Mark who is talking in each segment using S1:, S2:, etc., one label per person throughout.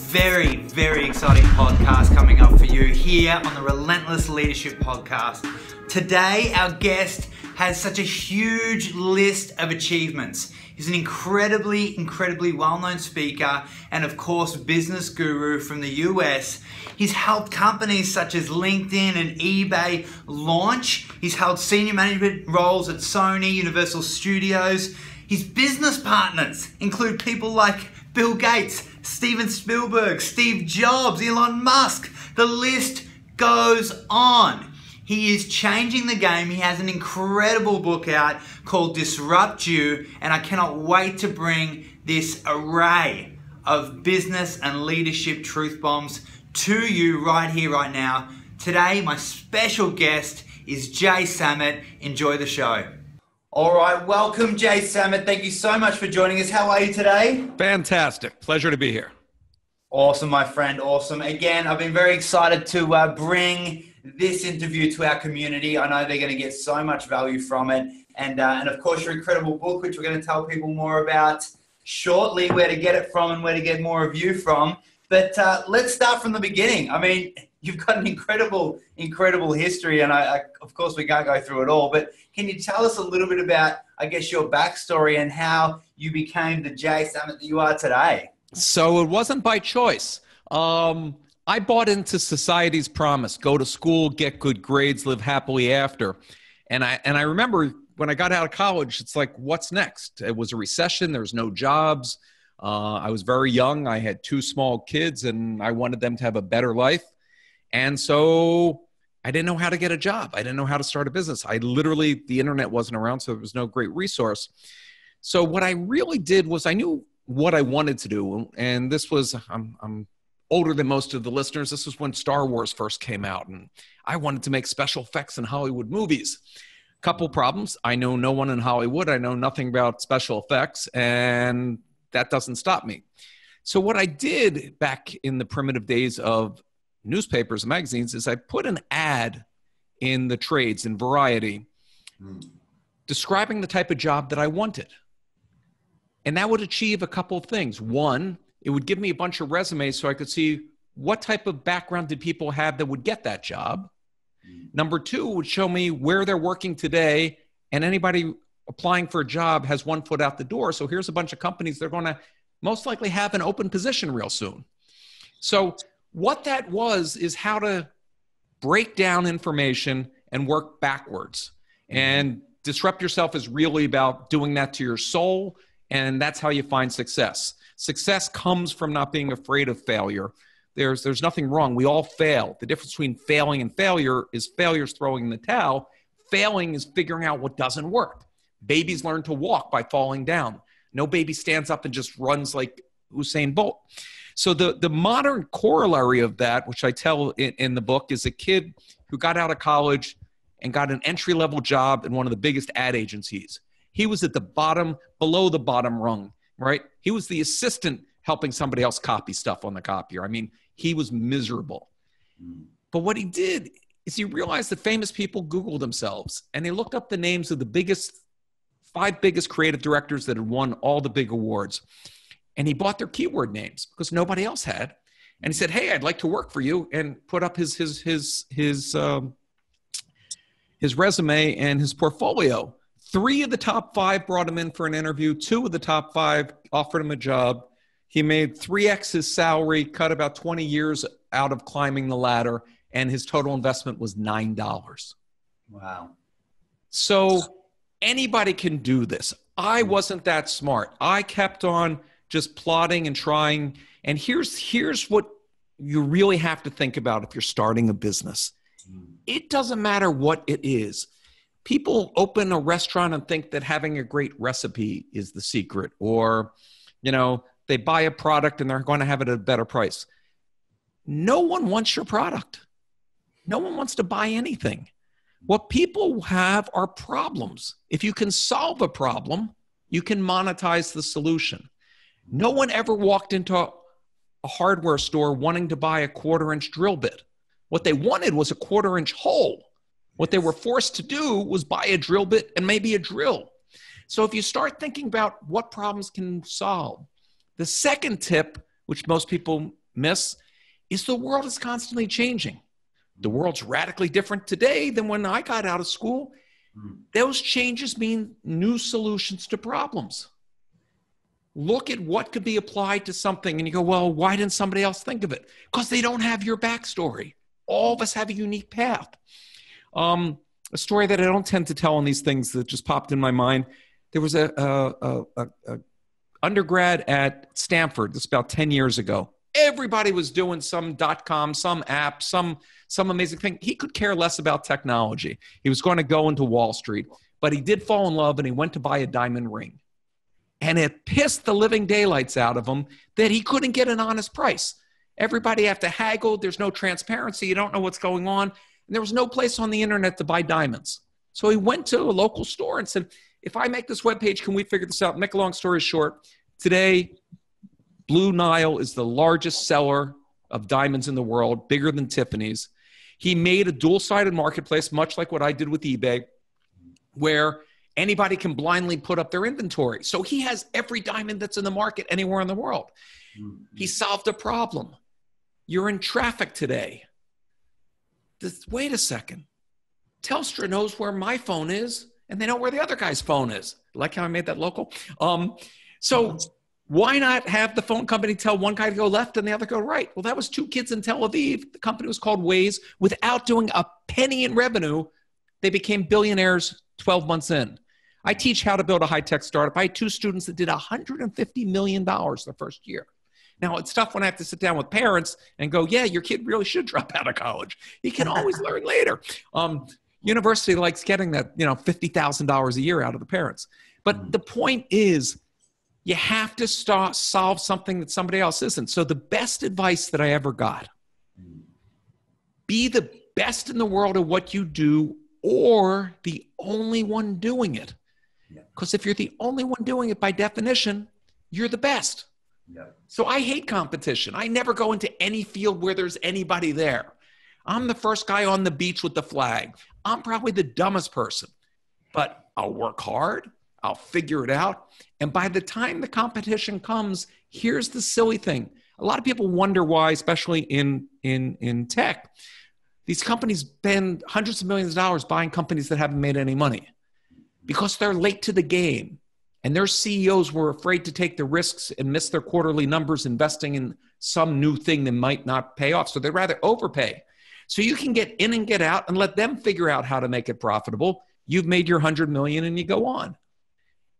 S1: very, very exciting podcast coming up for you here on the Relentless Leadership Podcast. Today, our guest has such a huge list of achievements. He's an incredibly well-known speaker and, of course, business guru from the US. He's helped companies such as LinkedIn and eBay launch. He's held senior management roles at Sony, Universal Studios. His business partners include people like Bill Gates, Steven Spielberg, Steve Jobs, Elon Musk. The list goes on. He is changing the game. He has an incredible book out called Disruptor, and I cannot wait to bring this array of business and leadership truth bombs to you right here, right now. Today, my special guest is Jay Samit. Enjoy the show. All right, welcome Jay Samit. Thank you so much for joining us. How are you today?
S2: Fantastic. Pleasure to be here.
S1: Awesome, my friend. Awesome. Again, I've been very excited to bring this interview to our community. I know they're going to get so much value from it. And of course, your incredible book, which we're going to tell people more about shortly, where to get it from and where to get more of you from. But let's start from the beginning. I mean, you've got an incredible history, and of course, we can't go through it all. But can you tell us a little bit about, I guess, your backstory and how you became the Jay Samit that you are today?
S2: So it wasn't by choice. I bought into society's promise: go to school, get good grades, live happily after. And I remember when I got out of college, it's like, what's next? It was a recession. There was no jobs. I was very young. I had 2 small kids, and I wanted them to have a better life. And so I didn't know how to get a job. I didn't know how to start a business. The internet wasn't around, so there was no great resource. So what I really did was I knew what I wanted to do. And this was, I'm older than most of the listeners. This was when Star Wars first came out, and I wanted to make special effects in Hollywood movies. Couple problems. I know no one in Hollywood. I know nothing about special effects, and that doesn't stop me. So what I did back in the primitive days of newspapers and magazines is I put an ad in the trades in Variety describing the type of job that I wanted. And that would achieve a couple of things. One, it would give me a bunch of resumes so I could see what type of background did people have that would get that job. Number 2, would show me where they're working today, and anybody applying for a job has 1 foot out the door. So here's a bunch of companies that are going to most likely have an open position real soon. So what that was is how to break down information and work backwards. And Disrupt Yourself is really about doing that to your soul, and that's how you find success. Success comes from not being afraid of failure. There's nothing wrong. We all fail. The difference between failing and failure is failure's throwing in the towel. Failing is figuring out what doesn't work. Babies learn to walk by falling down. No baby stands up and just runs like Usain Bolt. So the modern corollary of that, which I tell in the book, is a kid who got out of college and got an entry-level job in one of the biggest ad agencies. He was at the bottom, below the bottom rung, right? He was the assistant helping somebody else copy stuff on the copier. I mean, he was miserable. But what he did is he realized that famous people Googled themselves, and they looked up the names of the 5 biggest creative directors that had won all the big awards. And he bought their keyword names because nobody else had. And he said, hey, I'd like to work for you, and put up his resume and his portfolio. 3 of the top 5 brought him in for an interview. 2 of the top 5 offered him a job. He made 3x his salary, cut about 20 years out of climbing the ladder, and his total investment was $9.
S1: Wow.
S2: So anybody can do this. I wasn't that smart. I kept on just plodding and trying. And here's what you really have to think about if you're starting a business. It doesn't matter what it is. People open a restaurant and think that having a great recipe is the secret, or, they buy a product and they're going to have it at a better price. No one wants your product. No one wants to buy anything. What people have are problems. If you can solve a problem, you can monetize the solution. No one ever walked into a hardware store wanting to buy a 1/4-inch drill bit. What they wanted was a 1/4-inch hole. What they were forced to do was buy a drill bit and maybe a drill. So if you start thinking about what problems can solve, the second tip, which most people miss is the world is constantly changing. The world's radically different today than when I got out of school. Those changes mean new solutions to problems. Look at what could be applied to something and you go, well, why didn't somebody else think of it? Because they don't have your backstory. All of us have a unique path. A story that I don't tend to tell on these things that just popped in my mind. There was a undergrad at Stanford, this about 10 years ago. Everybody was doing some .com, some app, some amazing thing. He could care less about technology. He was going to go into Wall Street, but he did fall in love and he went to buy a diamond ring. And it pissed the living daylights out of him that he couldn't get an honest price. Everybody had to haggle. There's no transparency. You don't know what's going on. And there was no place on the internet to buy diamonds. So he went to a local store and said, if I make this webpage, can we figure this out? Make a long story short, today, Blue Nile is the largest seller of diamonds in the world, bigger than Tiffany's. He made a dual-sided marketplace, much like what I did with eBay, where anybody can blindly put up their inventory. So he has every diamond that's in the market anywhere in the world. He solved a problem. You're in traffic today. Wait a second. Telstra knows where my phone is, and they know where the other guy's phone is. Like how I made that local? So why not have the phone company tell one guy to go left and the other go right? Well, that was two kids in Tel Aviv. The company was called Waze. Without doing a penny in revenue, they became billionaires 12 months in. I teach how to build a high-tech startup. I had two students that did $150 million the first year. Now, it's tough when I have to sit down with parents and go, yeah, your kid really should drop out of college. He can always learn later. University likes getting that, $50,000 a year out of the parents. But the point is, you have to solve something that somebody else isn't. So the best advice that I ever got, be the best in the world at what you do or the only one doing it. Because if you're the only one doing it, by definition, you're the best. So I hate competition. I never go into any field where there's anybody there. I'm the first guy on the beach with the flag. I'm probably the dumbest person, but I'll work hard. I'll figure it out. And by the time the competition comes, here's the silly thing. A lot of people wonder why, especially in tech, these companies spend hundreds of millions of dollars buying companies that haven't made any money because they're late to the game. And their CEOs were afraid to take the risks and miss their quarterly numbers investing in some new thing that might not pay off. So they'd rather overpay. So you can get in and get out and let them figure out how to make it profitable. You've made your 100 million and you go on.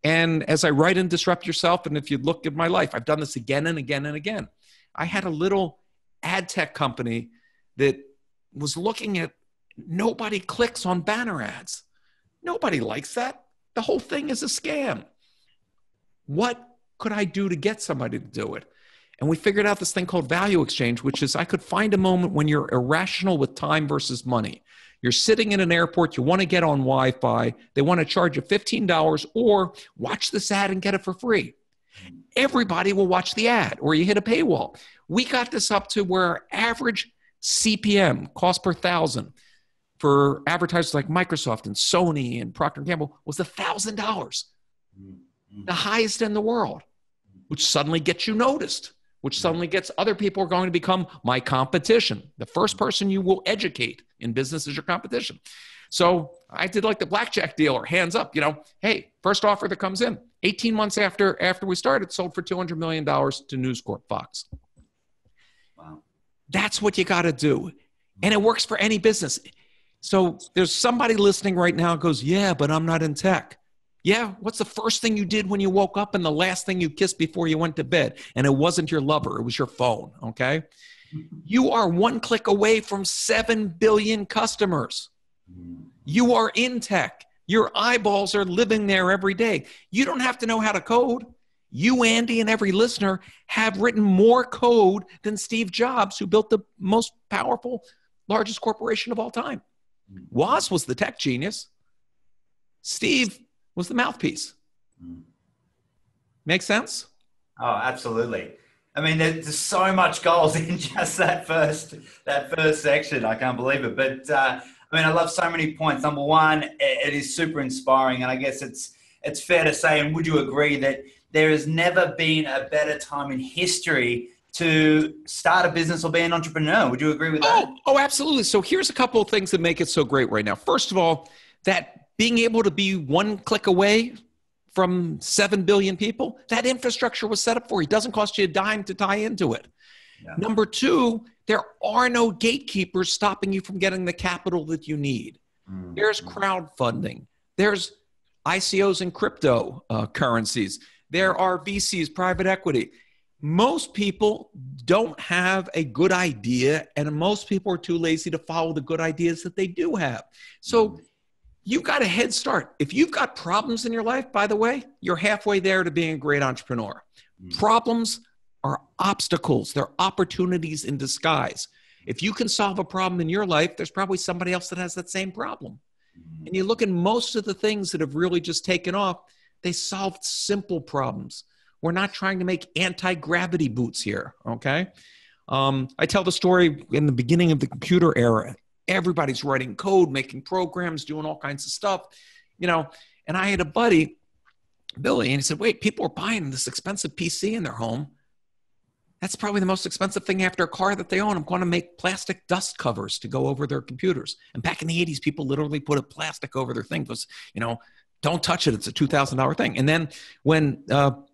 S2: And as I write in Disrupt Yourself, and if you look at my life, I've done this again and again and again. I had a little ad tech company that was looking at nobody clicks on banner ads. Nobody likes that. The whole thing is a scam. What could I do to get somebody to do it? And we figured out this thing called value exchange, which is I could find a moment when you're irrational with time versus money. You're sitting in an airport, you want to get on Wi-Fi, they want to charge you $15 or watch this ad and get it for free. Everybody will watch the ad or you hit a paywall. We got this up to where our average CPM, cost per thousand, for advertisers like Microsoft and Sony and Procter & Gamble was $1,000, the highest in the world, which suddenly gets you noticed, which suddenly gets other people are going to become my competition. The first person you will educate in business is your competition. So I did like the blackjack dealer, hands up, hey, first offer that comes in. 18 months after we started, sold for $200 million to News Corp, Fox.
S1: Wow.
S2: That's what you got to do. And it works for any business. So there's somebody listening right now who goes, yeah, but I'm not in tech. Yeah, what's the first thing you did when you woke up and the last thing you kissed before you went to bed? And it wasn't your lover, it was your phone, okay? You are one click away from 7 billion customers. You are in tech. Your eyeballs are living there every day. You don't have to know how to code. You, Andy, and every listener have written more code than Steve Jobs, who built the most powerful, largest corporation of all time. Woz was the tech genius. Steve was the mouthpiece. Make sense?
S1: Oh, absolutely. I mean, there's so much gold in just that first section. I can't believe it. But I love so many points. Number one, it is super inspiring, and I guess it's fair to say, and would you agree that there has never been a better time in history to start a business or be an entrepreneur. Would you agree with that?
S2: Oh, absolutely. So here's a couple of things that make it so great right now. First of all, that being able to be one click away from 7 billion people, that infrastructure was set up for you. It doesn't cost you a dime to tie into it. Yeah. Number two, there are no gatekeepers stopping you from getting the capital that you need. There's crowdfunding. There's ICOs and crypto currencies. There are VCs, private equity. Most people don't have a good idea, and most people are too lazy to follow the good ideas that they do have. So you've got a head start. If you've got problems in your life, by the way, you're halfway there to being a great entrepreneur. Problems are obstacles. They're opportunities in disguise. If you can solve a problem in your life, there's probably somebody else that has that same problem. And you look at most of the things that have really just taken off, they solved simple problems. We're not trying to make anti-gravity boots here, okay? I tell the story in the beginning of the computer era. Everybody's writing code, making programs, doing all kinds of stuff, you know, and I had a buddy, Billy, and he said, wait, people are buying this expensive PC in their home. That's probably the most expensive thing after a car that they own. I'm going to make plastic dust covers to go over their computers. And back in the 80s, people literally put a plastic over their thing. It was, you know, don't touch it. It's a $2,000 thing. And then when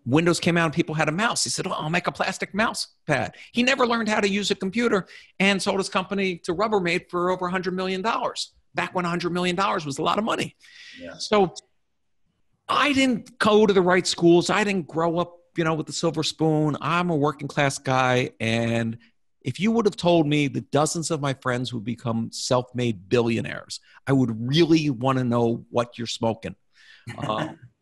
S2: Windows came out and people had a mouse, he said, oh, I'll make a plastic mouse pad. He never learned how to use a computer and sold his company to Rubbermaid for over $100 million. Back when $100 million was a lot of money. Yeah. So I didn't go to the right schools. I didn't grow up, you know, with the silver spoon. I'm a working class guy. And if you would have told me that dozens of my friends would become self-made billionaires, I would really want to know what you're smoking.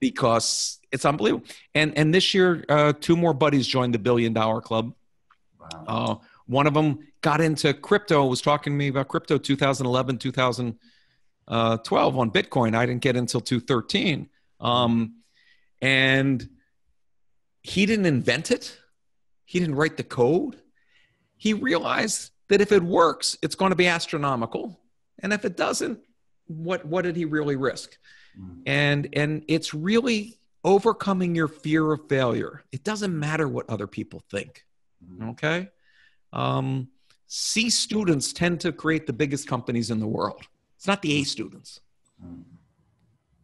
S2: Because it's unbelievable. And this year, 2 more buddies joined the $1 billion club. Wow. One of them got into crypto, was talking to me about crypto 2011, 2012 on Bitcoin. I didn't get until 2013. And he didn't invent it. He didn't write the code. He realized that if it works, it's going to be astronomical. And if it doesn't, what did he really risk? And it's really overcoming your fear of failure. It doesn't matter what other people think, okay? C students tend to create the biggest companies in the world. It's not the A students.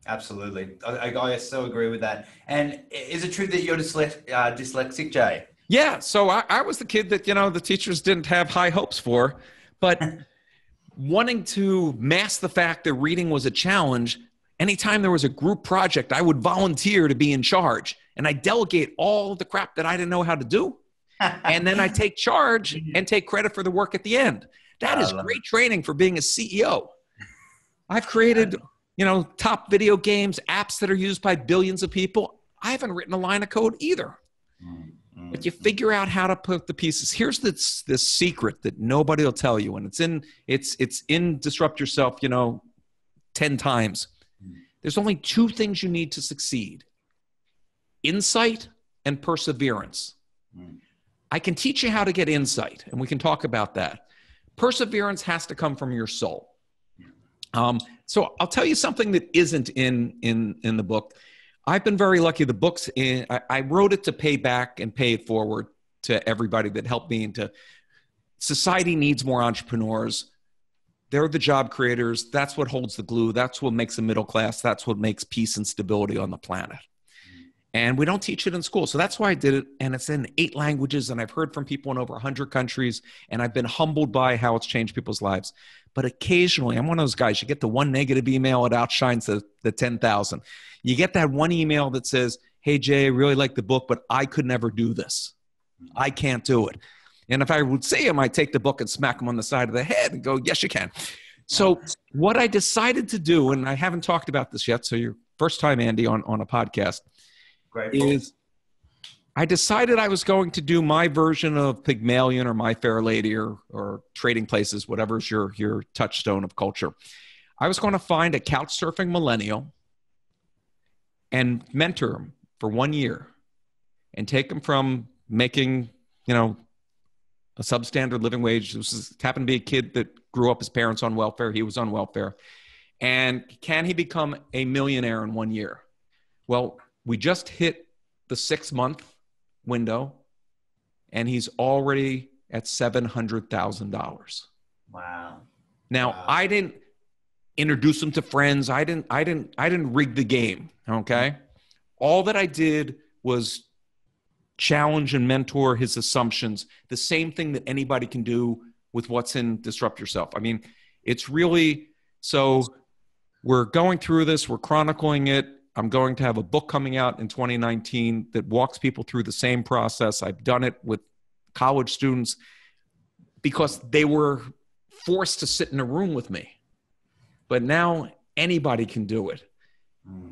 S1: Absolutely. I so agree with that. And is it true that you're dyslexic, Jay?
S2: Yeah, so I was the kid that, you know, the teachers didn't have high hopes for, but wanting to mask the fact that reading was a challenge, anytime there was a group project, I would volunteer to be in charge, and I delegate all the crap that I didn't know how to do. And then I take charge and take credit for the work at the end. That is great training for being a CEO. I've created, you know, top video games, apps that are used by billions of people. I haven't written a line of code either. But you figure out how to put the pieces. Here's this secret that nobody will tell you, and it's in Disrupt Yourself, you know, 10 times. There's only 2 things you need to succeed: insight and perseverance. I can teach you how to get insight, and we can talk about that. Perseverance has to come from your soul. So I'll tell you something that isn't in the book. I've been very lucky. The book's I wrote it to pay back and pay it forward to everybody that helped me into society needs more entrepreneurs. They're the job creators. That's what holds the glue. That's what makes a middle class. That's what makes peace and stability on the planet. And we don't teach it in school. So that's why I did it. And it's in 8 languages. And I've heard from people in over 100 countries. And I've been humbled by how it's changed people's lives. But occasionally, I'm one of those guys, you get the one negative email, it outshines the 10,000. You get that one email that says, hey, Jay, I really like the book, but I could never do this. I can't do it. And if I would see him, I'd take the book and smack him on the side of the head and go, yes, you can. So what I decided to do, and I haven't talked about this yet, so your first time, Andy, on a podcast, is I decided I was going to do my version of Pygmalion or My Fair Lady or Trading Places, whatever's your touchstone of culture. I was going to find a couch surfing millennial and mentor him for 1 year and take him from making, you know, a substandard living wage. This happened to be a kid that grew up, his parents on welfare. He was on welfare. And can he become a millionaire in 1 year? Well, we just hit the 6-month window and he's already at $700,000.
S1: Wow.
S2: Now,
S1: Wow.
S2: I didn't introduce him to friends. I didn't rig the game. Okay. All that I did was challenge and mentor his assumptions. The same thing that anybody can do with what's in Disrupt Yourself. I mean, it's really, so we're going through this, we're chronicling it. I'm going to have a book coming out in 2019 that walks people through the same process. I've done it with college students because they were forced to sit in a room with me. But now anybody can do it.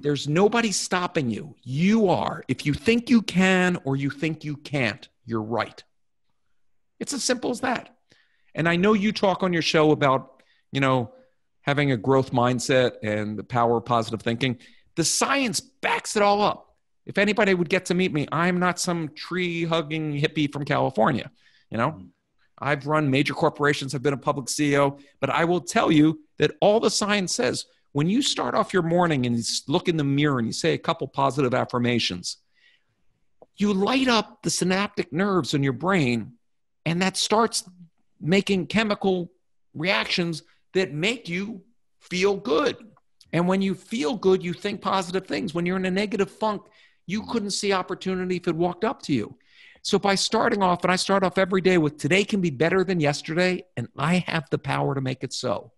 S2: There's nobody stopping you. You are. If you think you can or you think you can't, you're right. It's as simple as that. And I know you talk on your show about, having a growth mindset and the power of positive thinking. The science backs it all up. If anybody would get to meet me, I'm not some tree-hugging hippie from California. I've run major corporations. I've been a public CEO. But I will tell you that all the science says, when you start off your morning and you look in the mirror and you say a couple positive affirmations, you light up the synaptic nerves in your brain, and that starts making chemical reactions that make you feel good. And when you feel good, you think positive things. When you're in a negative funk, you couldn't see opportunity if it walked up to you. So by starting off, and I start off every day with today can be better than yesterday, and I have the power to make it so.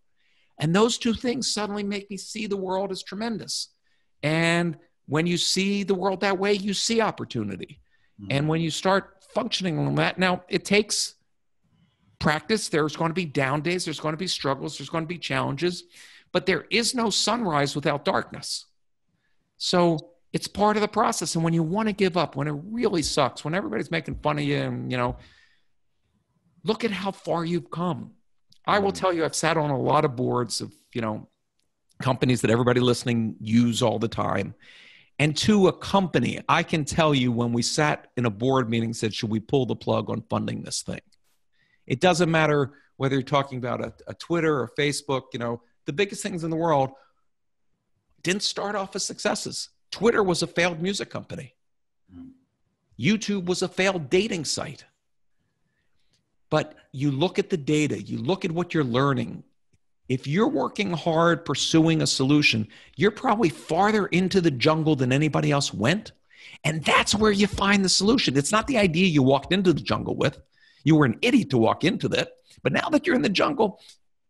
S2: And those two things suddenly make me see the world as tremendous. And when you see the world that way, you see opportunity. And when you start functioning on that, now it takes practice. There's going to be down days. There's going to be struggles. There's going to be challenges. But there is no sunrise without darkness. So it's part of the process. And when you want to give up, when it really sucks, when everybody's making fun of you, and, look at how far you've come. I will tell you, I've sat on a lot of boards of, companies that everybody listening use all the time. And to a company, I can tell you when we sat in a board meeting, said, should we pull the plug on funding this thing? It doesn't matter whether you're talking about a Twitter or Facebook, the biggest things in the world didn't start off as successes. Twitter was a failed music company. YouTube was a failed dating site. But you look at the data, you look at what you're learning. If you're working hard pursuing a solution, you're probably farther into the jungle than anybody else went. And that's where you find the solution. It's not the idea you walked into the jungle with. You were an idiot to walk into that. But now that you're in the jungle,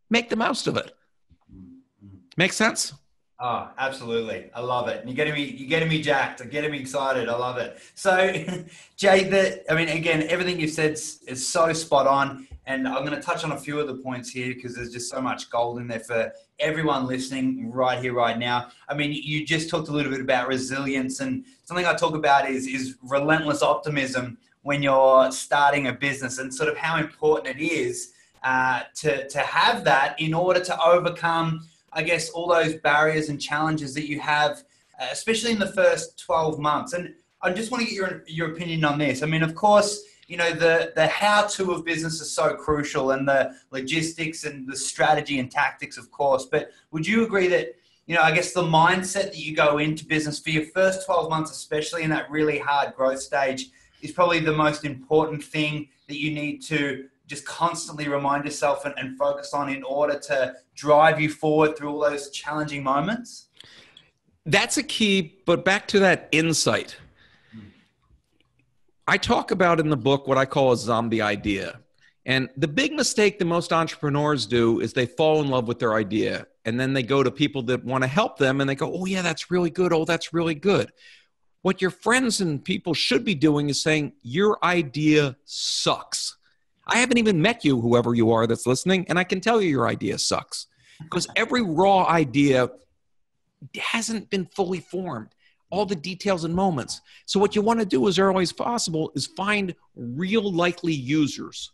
S2: make the most of it. Make sense?
S1: Oh, absolutely. I love it. You're getting me jacked. You're getting me excited. I love it. So, Jay, again, everything you said is so spot on. And I'm going to touch on a few of the points here because there's just so much gold in there for everyone listening right here, right now. You just talked a little bit about resilience, and something I talk about is relentless optimism when you're starting a business, and sort of how important it is to have that in order to overcome, I guess, all those barriers and challenges that you have, especially in the first 12 months. And I just want to get your opinion on this. Of course, the how-to of business is so crucial, and the logistics and the strategy and tactics, of course. But would you agree that, I guess the mindset that you go into business for your first 12 months, especially in that really hard growth stage, is probably the most important thing that you need to just constantly remind yourself and focus on in order to drive you forward through all those challenging moments?
S2: That's a key, but back to that insight. I talk about in the book what I call a zombie idea. And the big mistake that most entrepreneurs do is they fall in love with their idea, and then they go to people that want to help them and they go, oh yeah, that's really good. Oh, that's really good. What your friends and people should be doing is saying, your idea sucks. I haven't even met you, whoever you are that's listening, and I can tell you your idea sucks. Because every raw idea hasn't been fully formed, all the details and moments. So what you want to do as early as possible is find real likely users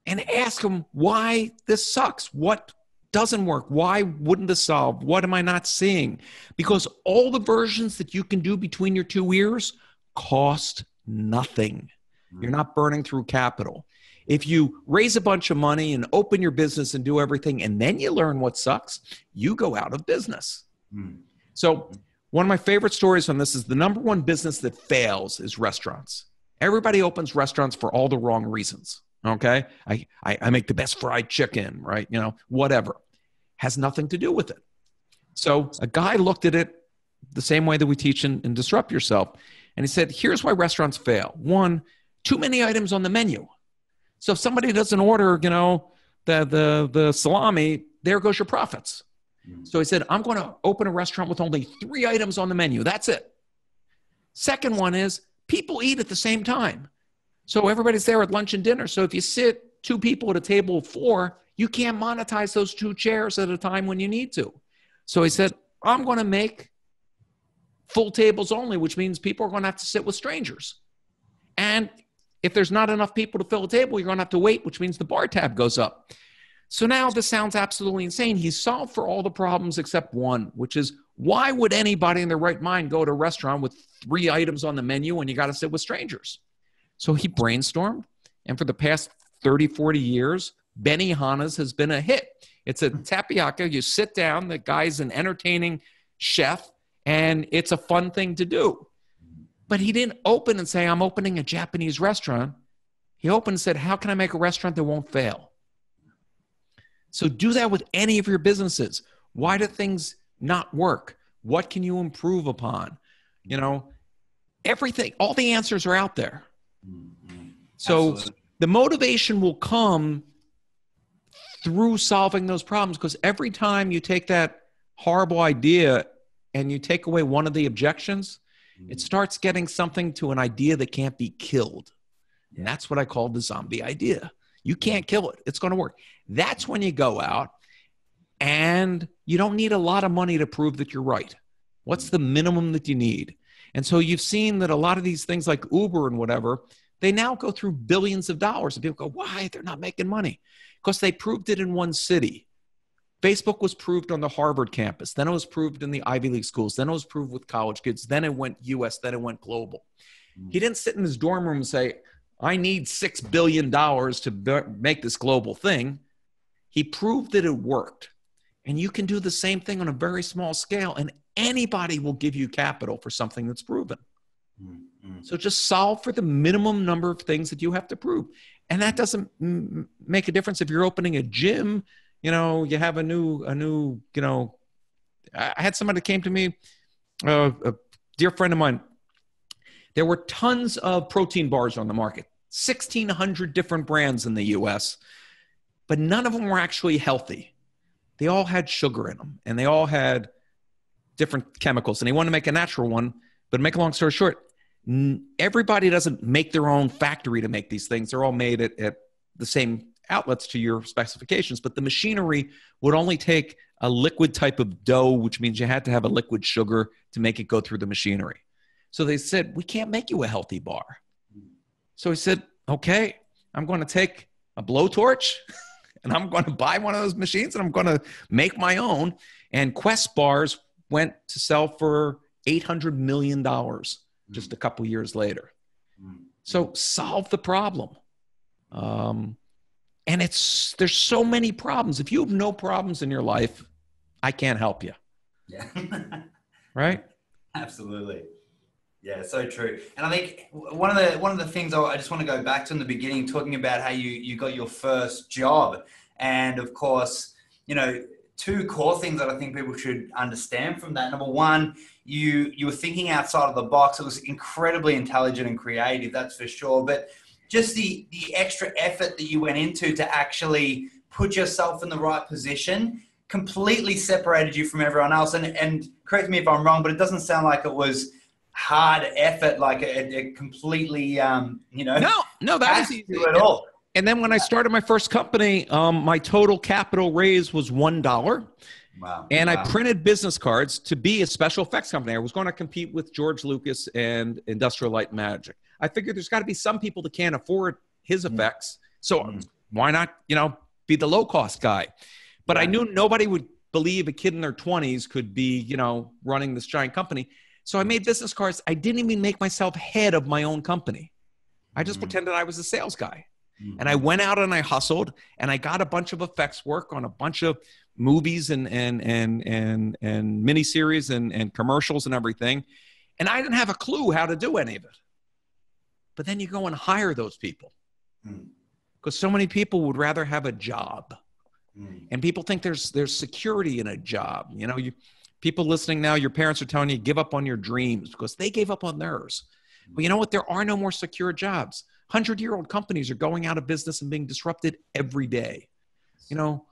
S2: and ask them why this sucks. What doesn't work? Why wouldn't this solve? What am I not seeing? Because all the versions that you can do between your two ears cost nothing. You're not burning through capital. If you raise a bunch of money and open your business and do everything, and then you learn what sucks, you go out of business. So one of my favorite stories on this is the number one business that fails is restaurants. Everybody opens restaurants for all the wrong reasons. Okay. I make the best fried chicken, right? You know, whatever. Has nothing to do with it. So a guy looked at it the same way that we teach in Disrupt Yourself. And he said, here's why restaurants fail. One, too many items on the menu. So if somebody doesn't order, you know, the salami, there goes your profits. So he said, I'm going to open a restaurant with only 3 items on the menu. That's it. Second one is people eat at the same time. So everybody's there at lunch and dinner. So if you sit 2 people at a table of 4, you can't monetize those 2 chairs at a time when you need to. So he said, I'm going to make full tables only, which means people are going to have to sit with strangers. And if there's not enough people to fill a table, you're going to have to wait, which means the bar tab goes up. So now this sounds absolutely insane. He's solved for all the problems except one, which is why would anybody in their right mind go to a restaurant with 3 items on the menu when you got to sit with strangers? So he brainstormed. And for the past 30, 40 years, Benihana's has been a hit. It's a tapioca. You sit down. The guy's an entertaining chef, and it's a fun thing to do. But he didn't open and say, I'm opening a Japanese restaurant. He opened and said, how can I make a restaurant that won't fail? So do that with any of your businesses. Why do things not work? What can you improve upon? You know, everything, all the answers are out there. So absolutely. The motivation will come through solving those problems, because every time you take that horrible idea and you take away one of the objections, it starts getting something to an idea that can't be killed. And that's what I call the zombie idea. You can't kill it. It's going to work. That's when you go out, and you don't need a lot of money to prove that you're right. What's the minimum that you need? And so you've seen that a lot of these things like Uber and whatever, they now go through billions of dollars. And people go, why? They're not making money. Because they proved it in one city. Facebook was proved on the Harvard campus. Then it was proved in the Ivy League schools. Then it was proved with college kids. Then it went US. Then it went global. He didn't sit in his dorm room and say, I need $6 billion to make this global thing. He proved that it worked. And you can do the same thing on a very small scale, and anybody will give you capital for something that's proven. So just solve for the minimum number of things that you have to prove. And that doesn't make a difference if you're opening a gym. You know, you have a new, you know, I had somebody that came to me, a dear friend of mine. There were tons of protein bars on the market, 1,600 different brands in the US, but none of them were actually healthy. They all had sugar in them, and they all had different chemicals, and he wanted to make a natural one. But to make a long story short, everybody doesn't make their own factory to make these things. They're all made at the same outlets to your specifications, but the machinery would only take a liquid type of dough, which means you had to have a liquid sugar to make it go through the machinery. So they said, we can't make you a healthy bar. So he said, okay, I'm going to take a blowtorch and I'm going to buy one of those machines and I'm going to make my own. And Quest bars went to sell for $800 million just a couple years later. So solve the problem. And there's so many problems. If you have no problems in your life, I can't help you.
S1: Yeah.
S2: Right?
S1: Absolutely. Yeah, so true. And I think one of the things I just want to go back to in the beginning, talking about how you got your first job. And of course, you know, 2 core things that I think people should understand from that. Number one, you were thinking outside of the box. It was incredibly intelligent and creative, that's for sure. But just the extra effort that you went into to actually put yourself in the right position completely separated you from everyone else. And correct me if I'm wrong, but it doesn't sound like it was hard effort, like it completely, you know.
S2: No, that was easy
S1: at all.
S2: And then when I started my first company, my total capital raise was $1.
S1: Wow.
S2: And I printed business cards to be a special effects company. I was going to compete with George Lucas and Industrial Light and Magic. I figured there's got to be some people that can't afford his effects. So why not, you know, be the low cost guy? But I knew nobody would believe a kid in their 20s could be, you know, running this giant company. So I made business cards. I didn't even make myself head of my own company. I just pretended I was a sales guy. And I went out and I hustled and I got a bunch of effects work on a bunch of movies and miniseries and commercials and everything. And I didn't have a clue how to do any of it. but then you go and hire those people.
S1: Mm.
S2: Because so many people would rather have a job.
S1: Mm.
S2: And people think there's security in a job. You know, people listening now, your parents are telling you give up on your dreams because they gave up on theirs. But you know what? There are no more secure jobs. 100-year-old companies are going out of business and being disrupted every day. You know,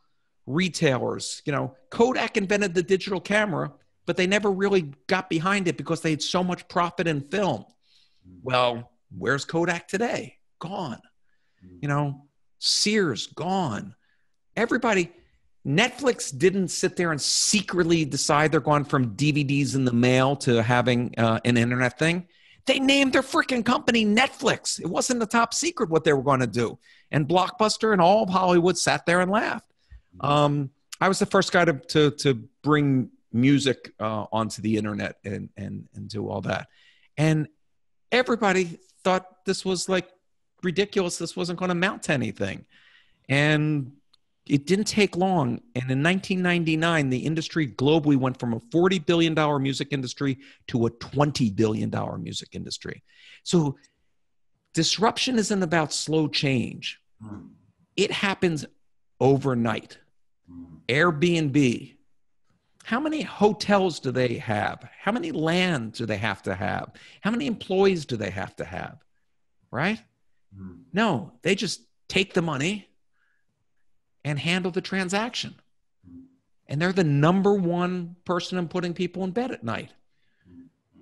S2: retailers, you know, Kodak invented the digital camera, but they never really got behind it because they had so much profit in film. Well, where's Kodak today? Gone. You know, Sears, gone. Everybody, Netflix didn't sit there and secretly decide they're going from DVDs in the mail to having an internet thing. They named their freaking company Netflix. It wasn't a top secret what they were going to do. And Blockbuster and all of Hollywood sat there and laughed. I was the first guy to bring music onto the internet and do all that. And everybody thought this was like ridiculous. This wasn't going to amount to anything. And it didn't take long. And in 1999, the industry globally went from a $40 billion music industry to a $20 billion music industry. So disruption isn't about slow change. It happens overnight. Airbnb. How many hotels do they have? How many land do they have to have? How many employees do they have to have? Right? No, they just take the money and handle the transaction. And they're the number one person in putting people in bed at night.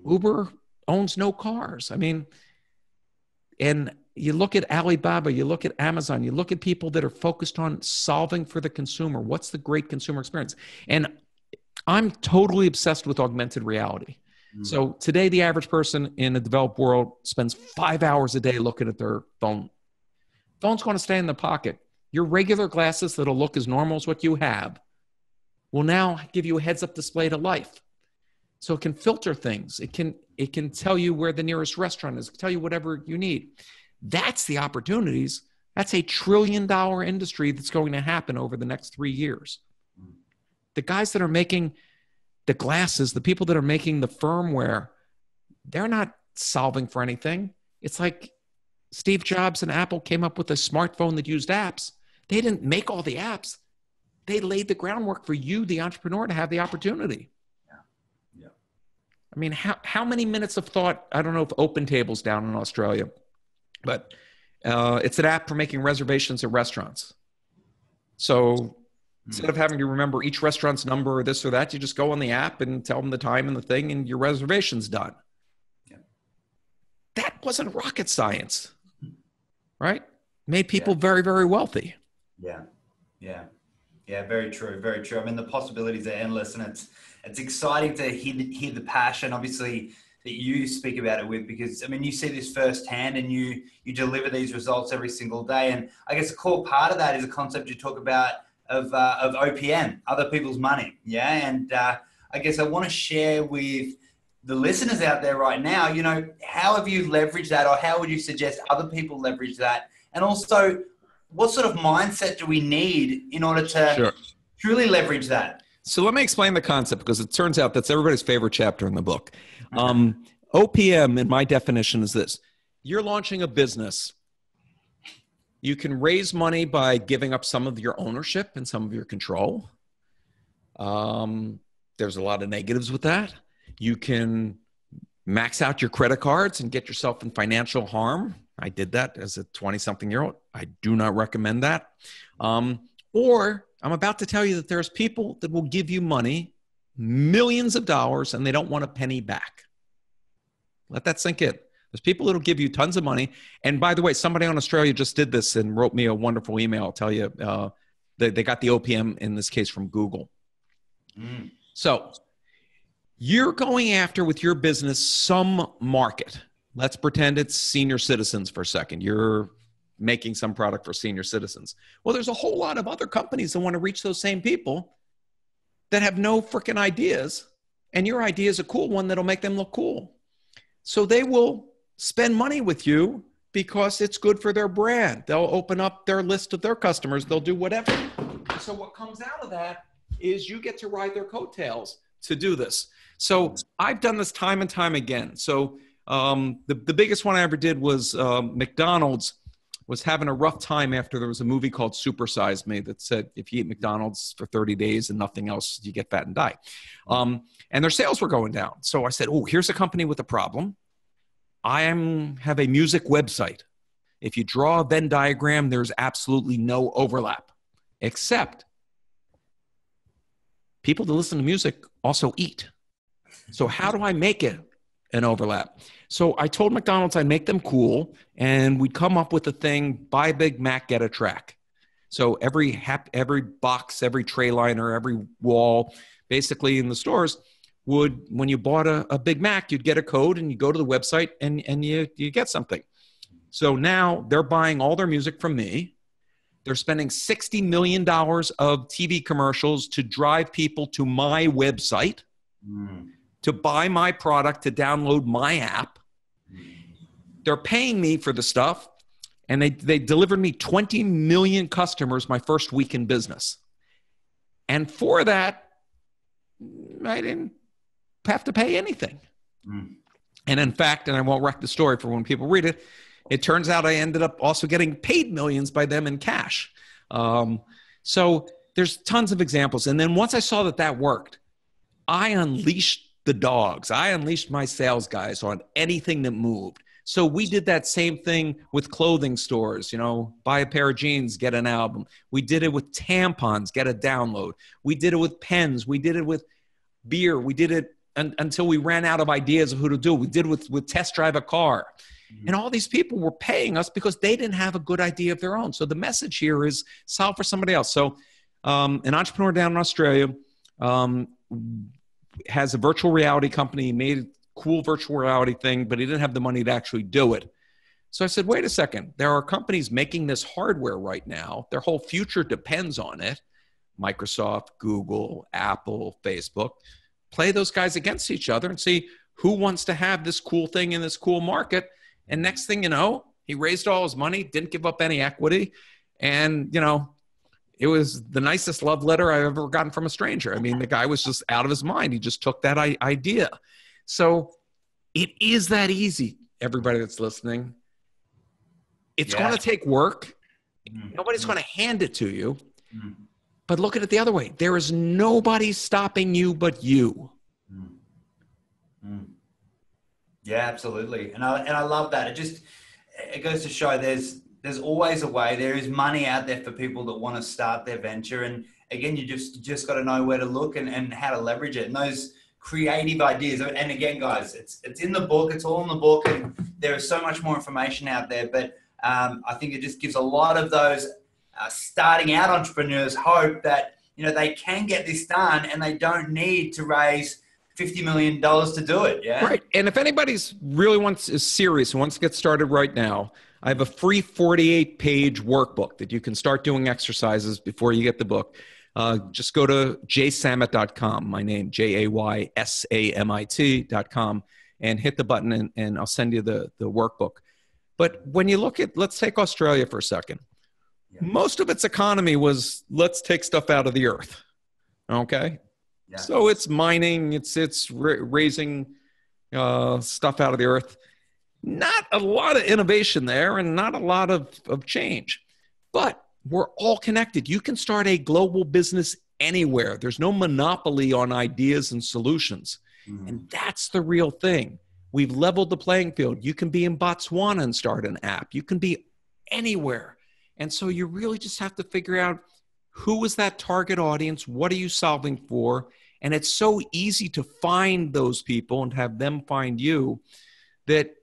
S2: Uber owns no cars. I mean, and you look at Alibaba, you look at Amazon, you look at people that are focused on solving for the consumer. What's the great consumer experience? And I'm totally obsessed with augmented reality. So today, the average person in the developed world spends 5 hours a day looking at their phone. Phone's going to stay in the pocket. Your regular glasses that'll look as normal as what you have will now give you a heads-up display to life. So it can filter things. It can tell you where the nearest restaurant is, tell you whatever you need. That's the opportunities. That's $1 trillion industry that's going to happen over the next 3 years. The guys that are making the glasses, the people that are making the firmware, they're not solving for anything. It's like Steve Jobs and Apple came up with a smartphone that used apps. They didn't make all the apps. They laid the groundwork for you, the entrepreneur, to have the opportunity.
S1: Yeah.
S2: I mean, how many minutes of thought? I don't know if OpenTable's down in Australia, but it's an app for making reservations at restaurants. So instead of having to remember each restaurant's number or this or that, you just go on the app and tell them the time and the thing, and your reservation's done. Yeah. That wasn't rocket science, right? Made people very, very wealthy.
S1: Yeah, very true, very true. I mean, the possibilities are endless, and it's exciting to hear the passion, obviously, that you speak about it with, because, I mean, you see this firsthand and you deliver these results every single day. And I guess a core part of that is a concept you talk about of OPM, other people's money. Yeah. And I guess I want to share with the listeners out there right now, you know, how have you leveraged that, or how would you suggest other people leverage that? And also, what sort of mindset do we need in order to truly leverage that?
S2: So let me explain the concept, because it turns out that's everybody's favorite chapter in the book. OPM, in my definition, is this. You're launching a business. You can raise money by giving up some of your ownership and some of your control. There's a lot of negatives with that. You can max out your credit cards and get yourself in financial harm. I did that as a 20-something-year-old. I do not recommend that. Or I'm about to tell you that there's people that will give you money, millions of dollars, and they don't want a penny back. Let that sink in. There's people that will give you tons of money. And by the way, somebody in Australia just did this and wrote me a wonderful email. I'll tell you, they got the OPM in this case from Google. So you're going after with your business some market. Let's pretend it's senior citizens for a second. You're making some product for senior citizens. Well, there's a whole lot of other companies that want to reach those same people that have no freaking ideas. And your idea is a cool one that'll make them look cool. So they will spend money with you because it's good for their brand. They'll open up their list of their customers. They'll do whatever. So what comes out of that is you get to ride their coattails to do this. So I've done this time and time again. So The biggest one I ever did was McDonald's was having a rough time after there was a movie called Super Size Me that said, if you eat McDonald's for 30 days and nothing else, you get fat and die. And their sales were going down. So I said, oh, here's a company with a problem. I have a music website. If you draw a Venn diagram, there's absolutely no overlap, except people that listen to music also eat. So how do I make it an overlap? So I told McDonald's I'd make them cool, and we'd come up with a thing, buy a Big Mac, get a track. So every box, every tray liner, every wall, basically in the stores would, when you bought a Big Mac, you'd get a code and you go to the website and you get something. So now they're buying all their music from me. They're spending $60 million of TV commercials to drive people to my website, to buy my product, to download my app. They're paying me for the stuff, and they delivered me 20 million customers my first week in business. And for that, I didn't have to pay anything. And in fact, and I won't wreck the story for when people read it, it turns out I ended up also getting paid millions by them in cash. So there's tons of examples. And then once I saw that worked, I unleashed the dogs. I unleashed my sales guys on anything that moved. So we did that same thing with clothing stores, buy a pair of jeans, get an album. We did it with tampons, get a download. We did it with pens. We did it with beer. We did it until we ran out of ideas of who to do. We did it with test drive a car. And all these people were paying us because they didn't have a good idea of their own. So the message here is solve for somebody else. So an entrepreneur down in Australia has a virtual reality company. He made a cool virtual reality thing, but he didn't have the money to actually do it. So I said, wait a second. There are companies making this hardware right now. Their whole future depends on it. Microsoft, Google, Apple, Facebook. Play those guys against each other and see who wants to have this cool thing in this cool market. And next thing you know, he raised all his money, didn't give up any equity. And, it was the nicest love letter I've ever gotten from a stranger. I mean, the guy was just out of his mind. He just took that idea. So it is that easy, everybody that's listening. It's going to take work. Nobody's going to hand it to you. But look at it the other way. There is nobody stopping you but you.
S1: Yeah, absolutely. And I love that. It goes to show there's always a way. There is money out there for people that want to start their venture. And again, you just got to know where to look and how to leverage it. And those creative ideas. And again, guys, it's in the book. It's all in the book. And there is so much more information out there. But I think it just gives a lot of those starting out entrepreneurs hope that, they can get this done and they don't need to raise $50 million to do it. Yeah.
S2: Right. And if anybody's really is serious and wants to get started right now, I have a free 48-page workbook that you can start doing exercises before you get the book. Just go to jsamit.com, my name, JAYSAMIT.com, and hit the button and I'll send you the workbook. But when you look at, let's take Australia for a second. Yeah. Most of its economy was, let's take stuff out of the earth. Okay. Yeah. So it's mining, it's raising stuff out of the earth. Not a lot of innovation there and not a lot of change, but we're all connected. You can start a global business anywhere. There's no monopoly on ideas and solutions. And that's the real thing. We've leveled the playing field. You can be in Botswana and start an app. You can be anywhere. And so you really just have to figure out who is that target audience? What are you solving for? And it's so easy to find those people and have them find you that,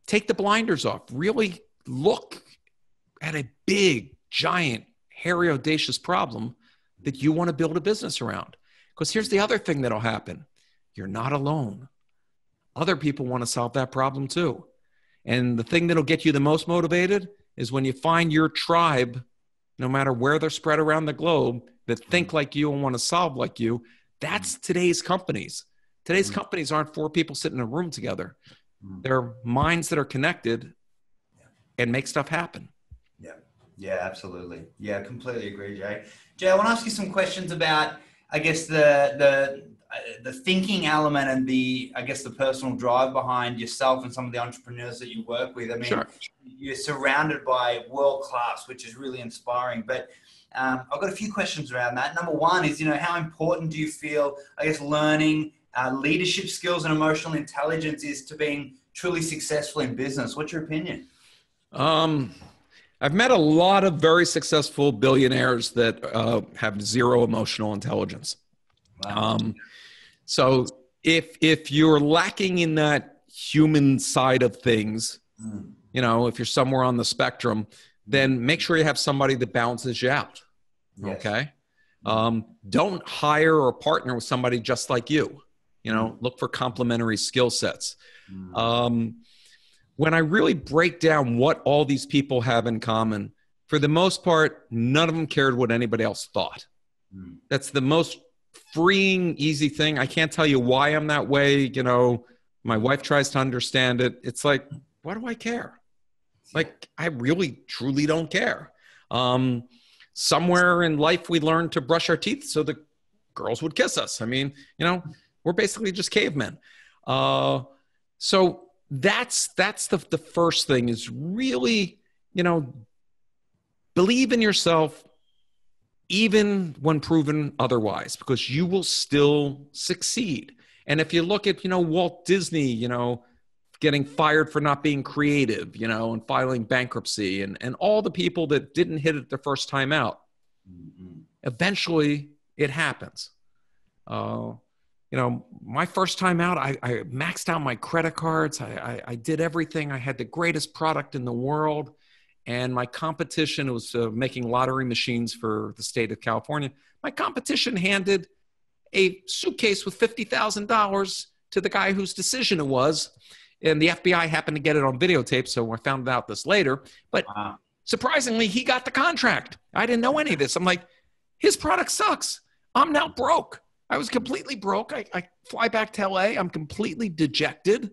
S2: take the blinders off. Really look at a big, giant, hairy, audacious problem that you want to build a business around. Because here's the other thing that'll happen. You're not alone. Other people want to solve that problem too. And the thing that'll get you the most motivated is when you find your tribe, no matter where they're spread around the globe, that think like you and want to solve like you. That's today's companies. Today's companies aren't four people sitting in a room together. They're minds that are connected and make stuff happen.
S1: Yeah, absolutely. Yeah, completely agree, Jay. Jay, I want to ask you some questions about, I guess, the the thinking element and the, I guess, the personal drive behind yourself and some of the entrepreneurs that you work with. I mean,
S2: Sure.
S1: You're surrounded by world class, which is really inspiring. But I've got a few questions around that. Number one is, how important do you feel, I guess, learning leadership skills and emotional intelligence is to being truly successful in business? What's your opinion?
S2: I've met a lot of very successful billionaires that have zero emotional intelligence.
S1: Wow.
S2: So if you're lacking in that human side of things, if you're somewhere on the spectrum, then make sure you have somebody that balances you out. Yes. Okay. Don't hire or partner with somebody just like you. Look for complementary skill sets. When I really break down what all these people have in common, for the most part, none of them cared what anybody else thought. That's the most freeing, easy thing. I can't tell you why I'm that way. My wife tries to understand it. It's like, why do I care? Like, I really, truly don't care. Somewhere in life, we learned to brush our teeth so the girls would kiss us. I mean, we're basically just cavemen. So that's the first thing is really, believe in yourself, even when proven otherwise, because you will still succeed. And if you look at, Walt Disney, getting fired for not being creative, and filing bankruptcy and all the people that didn't hit it the first time out, eventually it happens. My first time out, I maxed out my credit cards. I did everything. I had the greatest product in the world. And my competition was making lottery machines for the state of California. My competition handed a suitcase with $50,000 to the guy whose decision it was. And the FBI happened to get it on videotape, so I found out this later. But surprisingly, he got the contract. I didn't know any of this. I'm like, his product sucks. I'm now broke. I was completely broke. I fly back to LA. I'm completely dejected.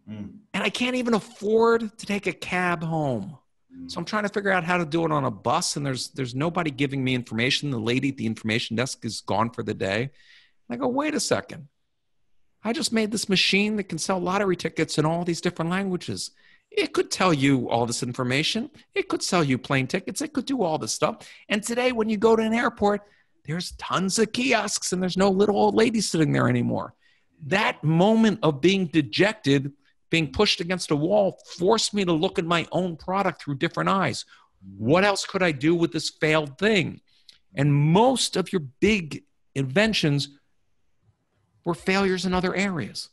S2: And I can't even afford to take a cab home. So I'm trying to figure out how to do it on a bus, and there's nobody giving me information. The lady at the information desk is gone for the day. And I go, wait a second. I just made this machine that can sell lottery tickets in all these different languages. It could tell you all this information. It could sell you plane tickets. It could do all this stuff. And today when you go to an airport, there's tons of kiosks and there's no little old lady sitting there anymore. That moment of being dejected, being pushed against a wall, forced me to look at my own product through different eyes. What else could I do with this failed thing? And most of your big inventions were failures in other areas.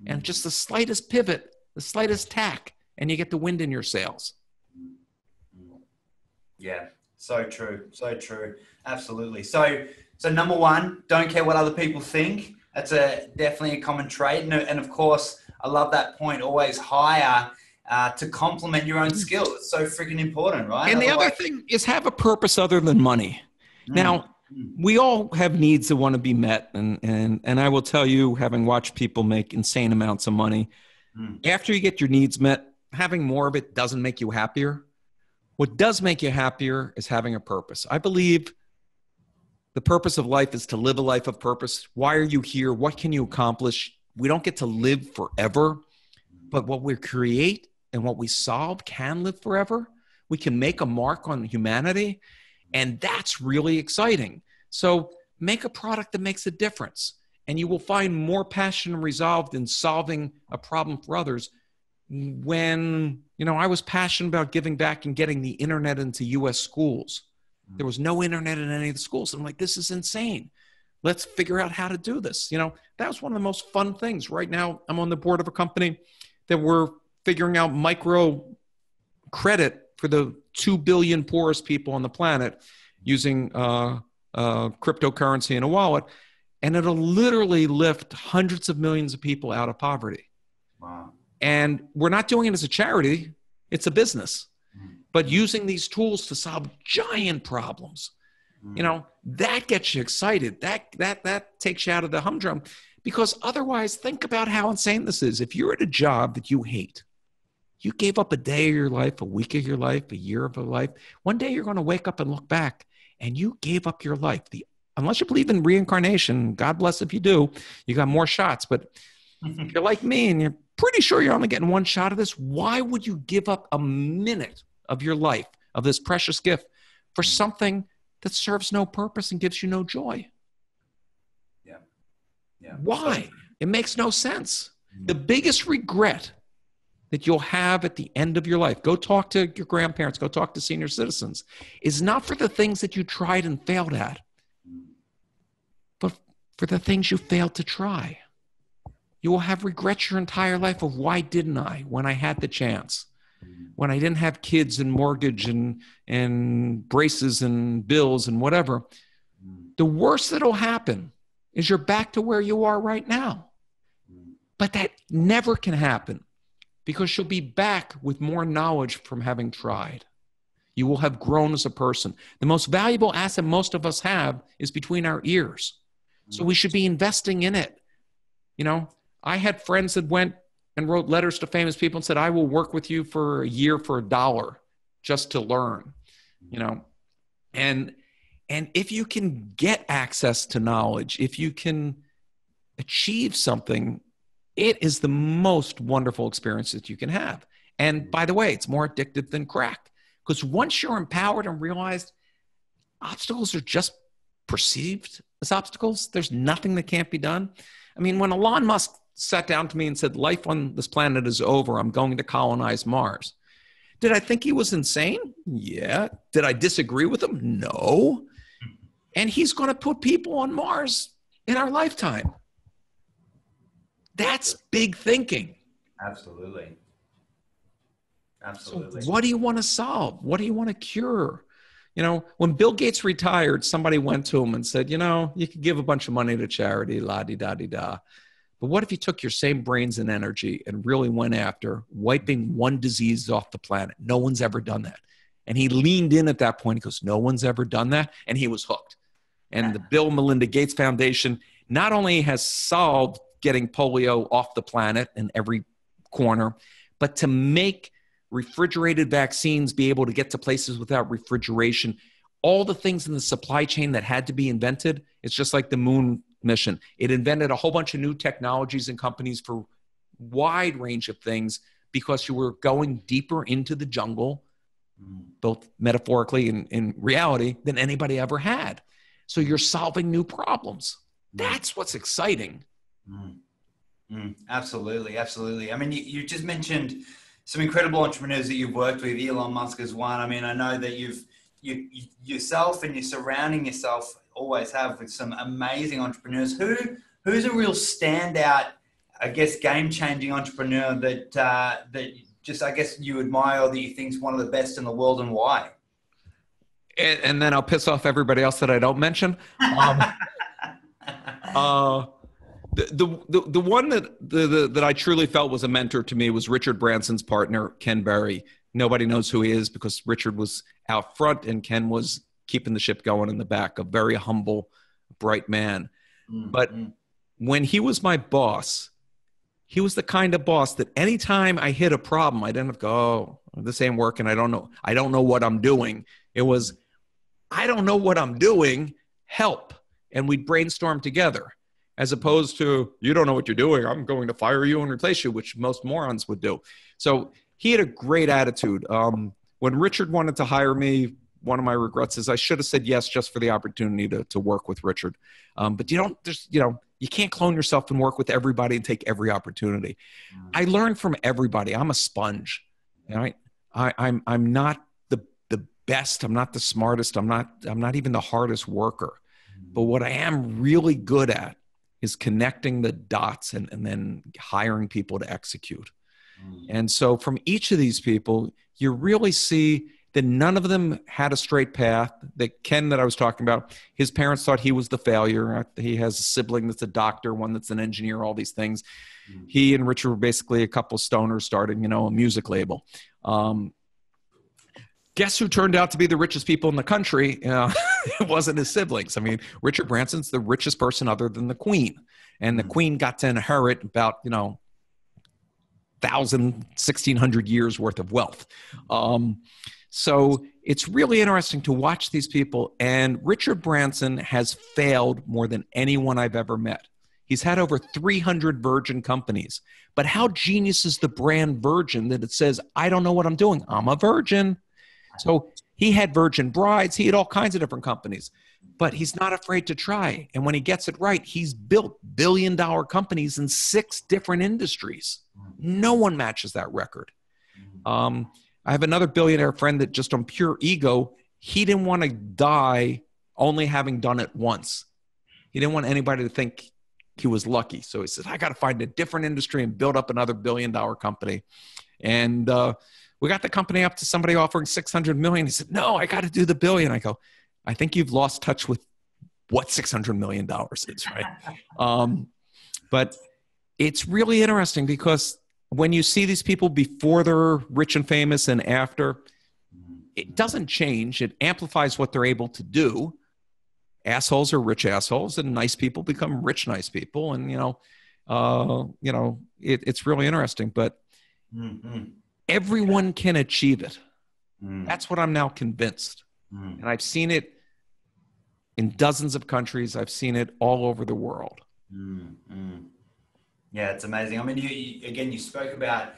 S2: And just the slightest pivot, the slightest tack, and you get the wind in your sails.
S1: Yeah, so true, so true. Absolutely. So number one, don't care what other people think. That's definitely a common trait. And of course, I love that point, always hire to complement your own skills. It's so freaking important, right?
S2: And the other thing is have a purpose other than money. Now, we all have needs that want to be met. And I will tell you, having watched people make insane amounts of money, after you get your needs met, having more of it doesn't make you happier. What does make you happier is having a purpose. I believe the purpose of life is to live a life of purpose. Why are you here? What can you accomplish? We don't get to live forever, but what we create and what we solve can live forever. We can make a mark on humanity, and that's really exciting. So make a product that makes a difference, and you will find more passion and resolve in solving a problem for others. When, I was passionate about giving back and getting the internet into U.S. schools. There was no internet in any of the schools. I'm like, this is insane. Let's figure out how to do this. That was one of the most fun things. Right now, I'm on the board of a company that we're figuring out micro credit for the 2 billion poorest people on the planet using cryptocurrency in a wallet. And it'll literally lift hundreds of millions of people out of poverty.
S1: Wow.
S2: And we're not doing it as a charity. It's a business. But using these tools to solve giant problems, that gets you excited. That takes you out of the humdrum. Because otherwise, think about how insane this is. If you're at a job that you hate, you gave up a day of your life, a week of your life, a year of your life. One day you're going to wake up and look back, and you gave up your life. The unless you believe in reincarnation, God bless if you do, you got more shots. But if you're like me and you're pretty sure you're only getting one shot of this, why would you give up a minute of your life, of this precious gift, for something that serves no purpose and gives you no joy?
S1: Yeah. Yeah.
S2: Why? It makes no sense. The biggest regret that you'll have at the end of your life, go talk to your grandparents, go talk to senior citizens, is not for the things that you tried and failed at, but for the things you failed to try. You will have regrets your entire life of, why didn't I when I had the chance? When I didn't have kids and mortgage and braces and bills and whatever. The worst that'll happen is you're back to where you are right now. But that never can happen, because you'll be back with more knowledge from having tried. You will have grown as a person. The most valuable asset most of us have is between our ears. So we should be investing in it. You know, I had friends that went and wrote letters to famous people and said, I will work with you for a year for $1 just to learn, you know. And if you can get access to knowledge, if you can achieve something, it is the most wonderful experience that you can have. And by the way, it's more addictive than crack, because once you're empowered and realized obstacles are just perceived as obstacles, there's nothing that can't be done. I mean, when Elon Musk sat down to me and said, life on this planet is over, I'm going to colonize Mars, did I think he was insane? Yeah. Did I disagree with him? No. And he's going to put people on Mars in our lifetime. That's big thinking.
S1: Absolutely. Absolutely.
S2: So what do you want to solve? What do you want to cure? You know, when Bill Gates retired, somebody went to him and said, you know, you could give a bunch of money to charity, la-di-da-di-da. But what if you took your same brains and energy and really went after wiping one disease off the planet? No one's ever done that. And he leaned in at that point. He goes, no one's ever done that. And he was hooked. And the Bill and Melinda Gates Foundation not only has solved getting polio off the planet in every corner, but to make refrigerated vaccines be able to get to places without refrigeration, all the things in the supply chain that had to be invented. It's just like the moon mission. It invented a whole bunch of new technologies and companies for wide range of things, because you were going deeper into the jungle, both metaphorically and in reality, than anybody ever had. So you're solving new problems. That's what's exciting.
S1: Absolutely. Absolutely. I mean, you just mentioned some incredible entrepreneurs that you've worked with. Elon Musk is one. I mean, I know that you yourself and you're surrounding yourself, always have, with some amazing entrepreneurs. Who's a real standout, I guess, game-changing entrepreneur that just, I guess, you admire, or that you think is one of the best in the world, and why?
S2: And then I'll piss off everybody else that I don't mention. The one that I truly felt was a mentor to me was Richard Branson's partner, Ken Berry. Nobody knows who he is, because Richard was out front and Ken was keeping the ship going in the back. A very humble, bright man. But when he was my boss, he was the kind of boss that anytime I hit a problem, I didn't have to go, oh, this ain't working. I don't know what I'm doing. It was, I don't know what I'm doing. Help. And we'd brainstorm together. As opposed to, you don't know what you're doing, I'm going to fire you and replace you, which most morons would do. So he had a great attitude. When Richard wanted to hire me, one of my regrets is I should have said yes just for the opportunity to work with Richard. But you can't clone yourself and work with everybody and take every opportunity. I learned from everybody. I'm a sponge. Right? I'm not the best. I'm not the smartest. I'm not even the hardest worker. But what I am really good at is connecting the dots and then hiring people to execute. And so from each of these people, you really see that none of them had a straight path. That Ken that I was talking about, his parents thought he was the failure. He has a sibling that's a doctor, one that's an engineer, all these things. He and Richard were basically a couple of stoners starting, a music label. Guess who turned out to be the richest people in the country? It wasn't his siblings. I mean, Richard Branson's the richest person other than the Queen. And the Queen got to inherit about, 1,000, 1,600 years worth of wealth. So it's really interesting to watch these people. And Richard Branson has failed more than anyone I've ever met. He's had over 300 Virgin companies. But how genius is the brand Virgin that it says, I don't know what I'm doing. I'm a virgin. So he had Virgin Brides. He had all kinds of different companies. But he's not afraid to try. And when he gets it right, he's built billion-dollar companies in 6 different industries. No one matches that record. I have another billionaire friend that just on pure ego, he didn't want to die only having done it once. He didn't want anybody to think he was lucky. So he said, I got to find a different industry and build up another billion-dollar company. And we got the company up to somebody offering 600 million. He said, no, I got to do the billion. I go, I think you've lost touch with what $600 million is, right? But it's really interesting because when you see these people before they're rich and famous and after, it doesn't change. It amplifies what they're able to do. Assholes are rich assholes, and nice people become rich, nice people. And, it's really interesting, but everyone can achieve it. That's what I'm now convinced. And I've seen it in dozens of countries. I've seen it all over the world.
S1: Yeah, it's amazing. I mean, you spoke about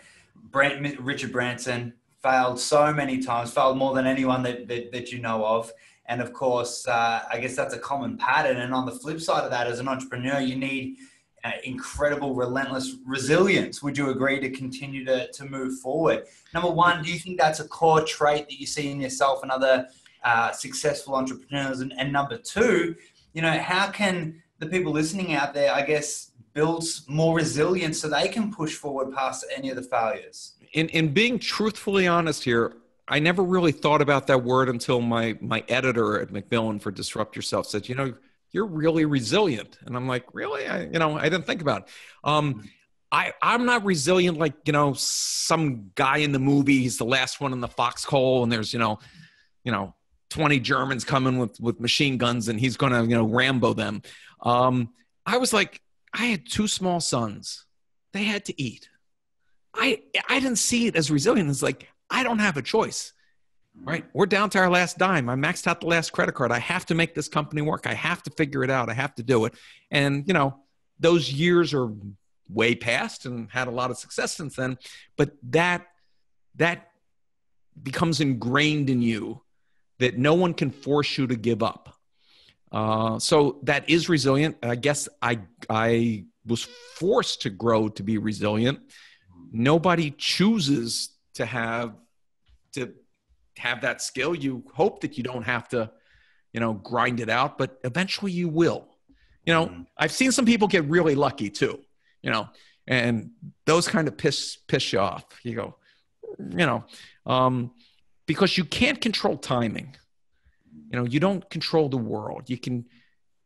S1: Richard Branson, failed so many times, failed more than anyone that you know of. And of course, I guess that's a common pattern. And on the flip side of that, as an entrepreneur, you need incredible, relentless resilience. Would you agree to continue to move forward? Number one, do you think that's a core trait that you see in yourself and other successful entrepreneurs? And number two, how can the people listening out there, I guess, build more resilience so they can push forward past any of the failures?
S2: In being truthfully honest here, I never really thought about that word until my editor at Macmillan for Disrupt Yourself said, you're really resilient. And I'm like, really? I didn't think about it. I'm not resilient like, some guy in the movie, he's the last one in the foxhole and there's, 20 Germans coming with machine guns and he's going to, Rambo them. I was like, I had 2 small sons. They had to eat. I didn't see it as resilient. It's like, I don't have a choice, right? We're down to our last dime. I maxed out the last credit card. I have to make this company work. I have to figure it out. I have to do it. And, those years are way past and had a lot of success since then. But that becomes ingrained in you that no one can force you to give up. So that is resilient. I guess I was forced to grow to be resilient. Nobody chooses to have that skill. You hope that you don't have to, grind it out, but eventually you will. I've seen some people get really lucky too, and those kind of piss you off. You go, because you can't control timing. You don't control the world. You can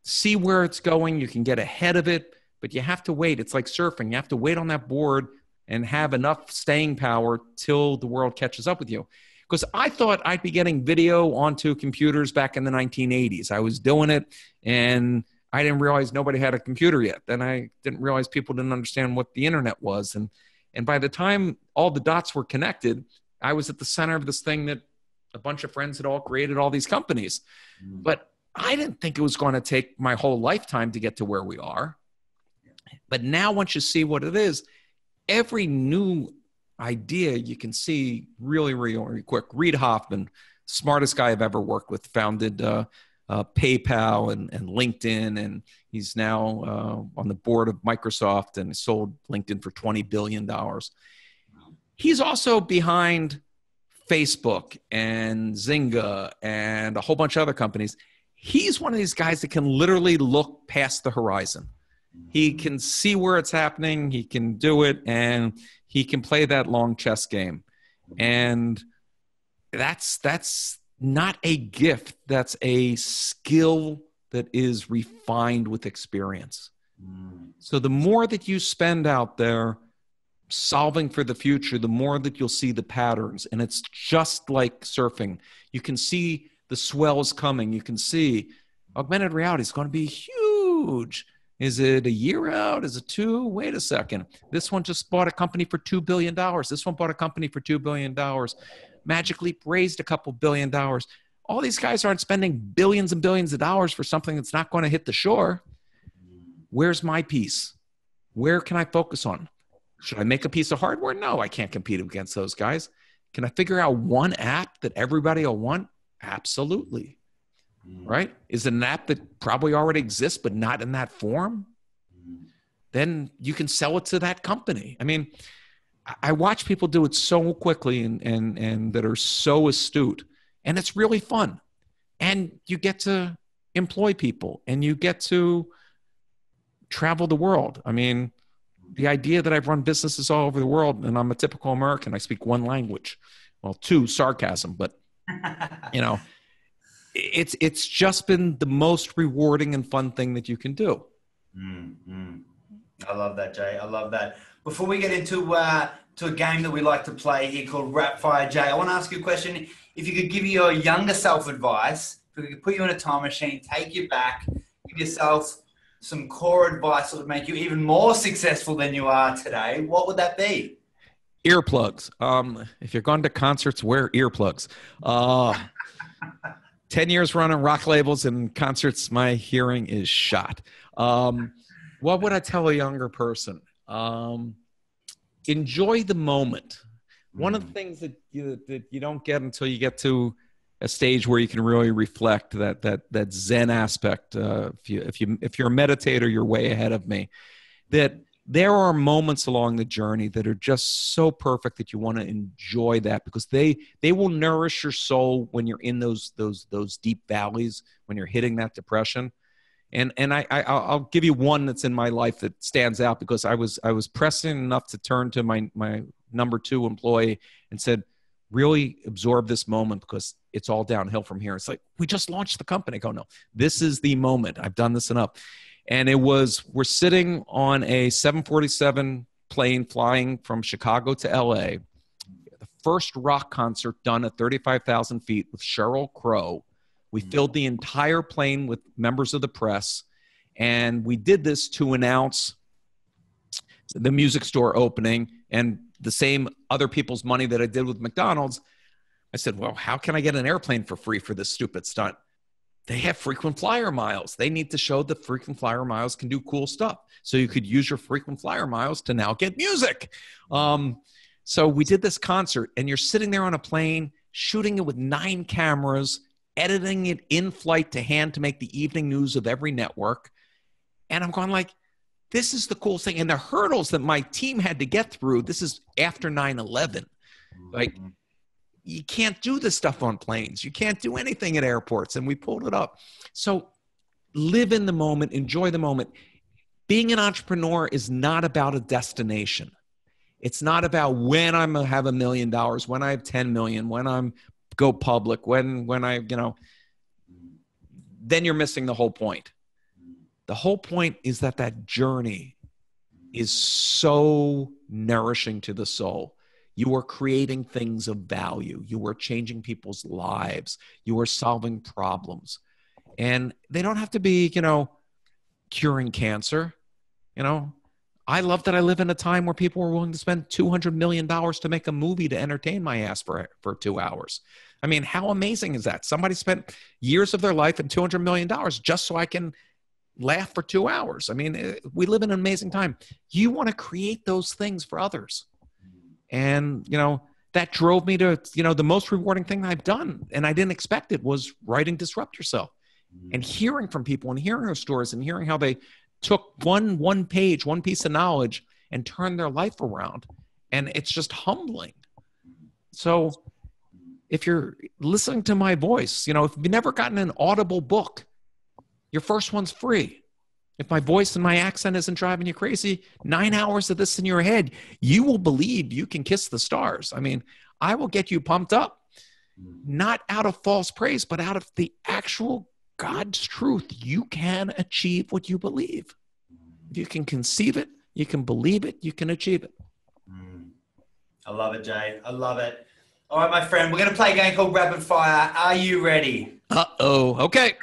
S2: see where it's going. You can get ahead of it, but you have to wait. It's like surfing. You have to wait on that board and have enough staying power till the world catches up with you. Because I thought I'd be getting video onto computers back in the 1980s. I was doing it, and I didn't realize nobody had a computer yet. Then I didn't realize people didn't understand what the internet was. And by the time all the dots were connected, I was at the center of this thing that a bunch of friends had all created all these companies. But I didn't think it was going to take my whole lifetime to get to where we are. But now once you see what it is, every new idea you can see really, really quick. Reid Hoffman, smartest guy I've ever worked with, founded PayPal and LinkedIn, and he's now on the board of Microsoft and sold LinkedIn for $20 billion. He's also behind Facebook and Zynga and a whole bunch of other companies. He's one of these guys that can literally look past the horizon. He can see where it's happening. He can do it, and he can play that long chess game. And that's not a gift. That's a skill that is refined with experience. So the more that you spend out there solving for the future, the more that you'll see the patterns. And it's just like surfing. You can see the swells coming. You can see augmented reality is going to be huge. Is it a year out? Is it 2? Wait a second. This one just bought a company for $2 billion. This one bought a company for $2 billion. Magic Leap raised a couple $1 billion. All these guys aren't spending billions and billions of dollars for something that's not going to hit the shore. Where's my piece? Where can I focus on? Should I make a piece of hardware? No, I can't compete against those guys. Can I figure out one app that everybody will want? Absolutely. Right? Is it an app that probably already exists, but not in that form? Then you can sell it to that company. I mean, I watch people do it so quickly and that are so astute, and it's really fun. And you get to employ people and you get to travel the world. I mean, the idea that I've run businesses all over the world and I'm a typical American, I speak one language, well, two, sarcasm, but you know, it's just been the most rewarding and fun thing that you can do.
S1: I love that, Jay. I love that. Before we get into to a game that we like to play here called Rap Fire, Jay, I want to ask you a question. If you could give your younger self advice, if we could put you in a time machine, take you back, give yourself some core advice that would make you even more successful than you are today, what would that be?
S2: Earplugs. If you're going to concerts, wear earplugs. 10 years running rock labels and concerts, my hearing is shot. What would I tell a younger person? Enjoy the moment. One of the things that you don't get until you get to a stage where you can really reflect, that Zen aspect. If you're a meditator, you're way ahead of me. That there are moments along the journey that are just so perfect that you want to enjoy that, because they will nourish your soul when you're in those deep valleys, when you're hitting that depression. And I'll give you one that's in my life that stands out, because I was pressing enough to turn to my number 2 employee and said, really absorb this moment, because it's all downhill from here. It's like, we just launched the company. I go, no, this is the moment. I've done this enough. And we're sitting on a 747 plane flying from Chicago to LA. The first rock concert done at 35,000 feet with Sheryl Crow. We filled the entire plane with members of the press. And we did this to announce the music store opening, and the same other people's money that I did with McDonald's. I said, well, how can I get an airplane for free for this stupid stunt? They have frequent flyer miles. They need to show that frequent flyer miles can do cool stuff. So you could use your frequent flyer miles to now get music. So we did this concert, and you're sitting there on a plane, shooting it with 9 cameras, editing it in flight to hand to make the evening news of every network. And I'm going like, this is the coolest thing. And the hurdles that my team had to get through, this is after 9/11. Like, you can't do this stuff on planes. You can't do anything at airports. And we pulled it up. So live in the moment, enjoy the moment. Being an entrepreneur is not about a destination. It's not about when I'm going to have $1 million, when I have 10 million, when I'm go public, when I, then you're missing the whole point. The whole point is that journey is so nourishing to the soul. You are creating things of value. You are changing people's lives. You are solving problems. And they don't have to be, curing cancer. I love that I live in a time where people are willing to spend $200 million to make a movie to entertain my ass for 2 hours. I mean, how amazing is that? Somebody spent years of their life and $200 million just so I can laugh for 2 hours. I mean, we live in an amazing time. You want to create those things for others. And, that drove me to, the most rewarding thing I've done, and I didn't expect it, was writing Disrupt Yourself and hearing from people and hearing their stories and hearing how they took one page, one piece of knowledge and turned their life around. And it's just humbling. So if you're listening to my voice, if you've never gotten an Audible book, your first one's free. If my voice and my accent isn't driving you crazy, 9 hours of this in your head, you will believe you can kiss the stars. I mean, I will get you pumped up, not out of false praise, but out of the actual God's truth. You can achieve what you believe. If you can conceive it, you can believe it, you can achieve it.
S1: I love it, Jay. I love it. All right, my friend, we're going to play a game called Rapid Fire. Are you ready?
S2: Uh-oh. Okay.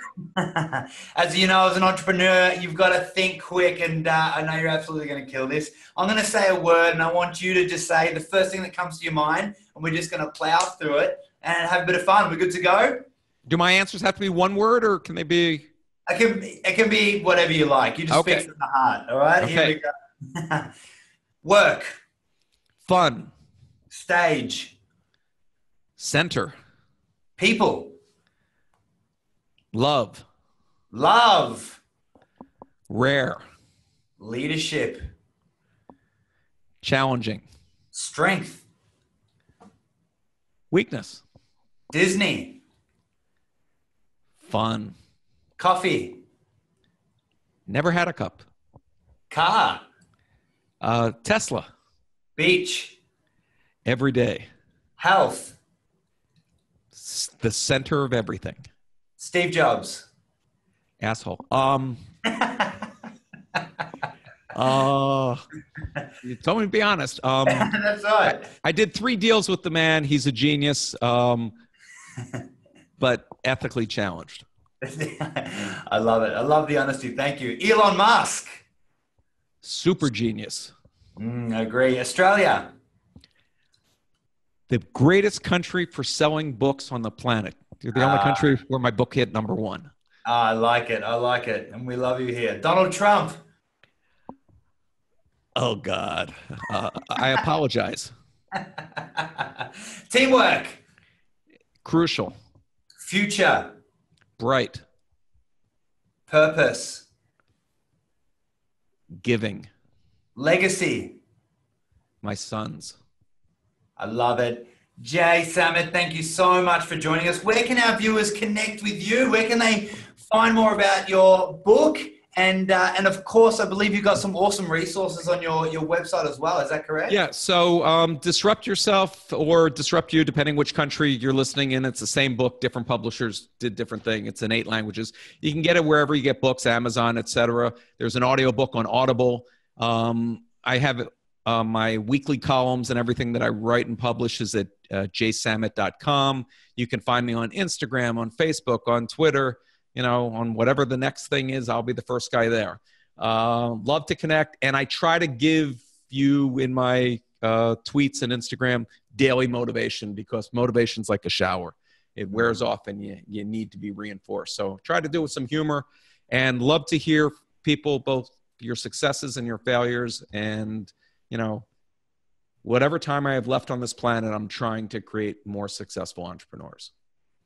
S1: As you know, as an entrepreneur, you've got to think quick, and I know you're absolutely going to kill this. I'm going to say a word, and I want you to just say the first thing that comes to your mind, and we're just going to plow through it and have a bit of fun. We're good to go?
S2: Do my answers have to be one word, or can they be?
S1: It can be whatever you like. You just speak from the heart, all right?
S2: Okay.
S1: Here we go. Work.
S2: Fun.
S1: Stage.
S2: Center.
S1: People.
S2: Love.
S1: Love.
S2: Rare.
S1: Leadership.
S2: Challenging.
S1: Strength.
S2: Weakness.
S1: Disney.
S2: Fun.
S1: Coffee.
S2: Never had a cup.
S1: Car.
S2: Tesla.
S1: Beach.
S2: Every day.
S1: Health.
S2: The center of everything.
S1: Steve Jobs.
S2: Asshole. You told me to be honest.
S1: That's right.
S2: I did 3 deals with the man. He's a genius, but ethically challenged.
S1: I love it. I love the honesty. Thank you. Elon Musk.
S2: Super genius.
S1: I agree. Australia.
S2: The greatest country for selling books on the planet. You're the only country where my book hit #1.
S1: I like it. I like it. And we love you here. Donald Trump.
S2: Oh, God. I apologize.
S1: Teamwork.
S2: Crucial.
S1: Future.
S2: Bright.
S1: Purpose.
S2: Giving.
S1: Legacy.
S2: My sons.
S1: I love it. Jay, Samit, thank you so much for joining us. Where can our viewers connect with you? Where can they find more about your book? And of course, I believe you've got some awesome resources on your website as well. Is that correct?
S2: Yeah. So Disrupt Yourself or Disrupt You, depending which country you're listening in. It's the same book. Different publishers did different thing. It's in 8 languages. You can get it wherever you get books, Amazon, etc. There's an audiobook on Audible. I have it. My weekly columns and everything that I write and publish is at jsamit.com. You can find me on Instagram, on Facebook, on Twitter, on whatever the next thing is. I'll be the first guy there. Love to connect. And I try to give you in my tweets and Instagram daily motivation, because motivation's like a shower. It wears off and you need to be reinforced. So try to do it with some humor, and love to hear people, both your successes and your failures. And whatever time I have left on this planet, I'm trying to create more successful entrepreneurs.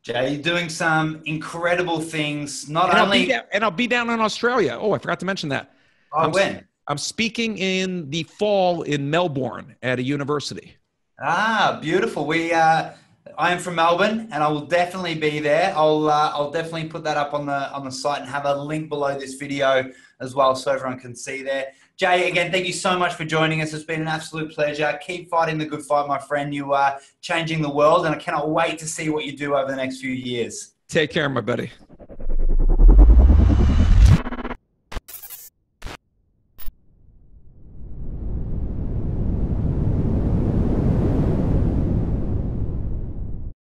S1: Jay, you're doing some incredible things.
S2: I'll be down in Australia. Oh, I forgot to mention that.
S1: Oh, when?
S2: I'm speaking in the fall in Melbourne at a university.
S1: Ah, beautiful. I am from Melbourne, and I will definitely be there. I'll definitely put that up on the site and have a link below this video as well, so everyone can see there. Jay, again, thank you so much for joining us. It's been an absolute pleasure. Keep fighting the good fight, my friend. You are changing the world, and I cannot wait to see what you do over the next few years.
S2: Take care, my buddy.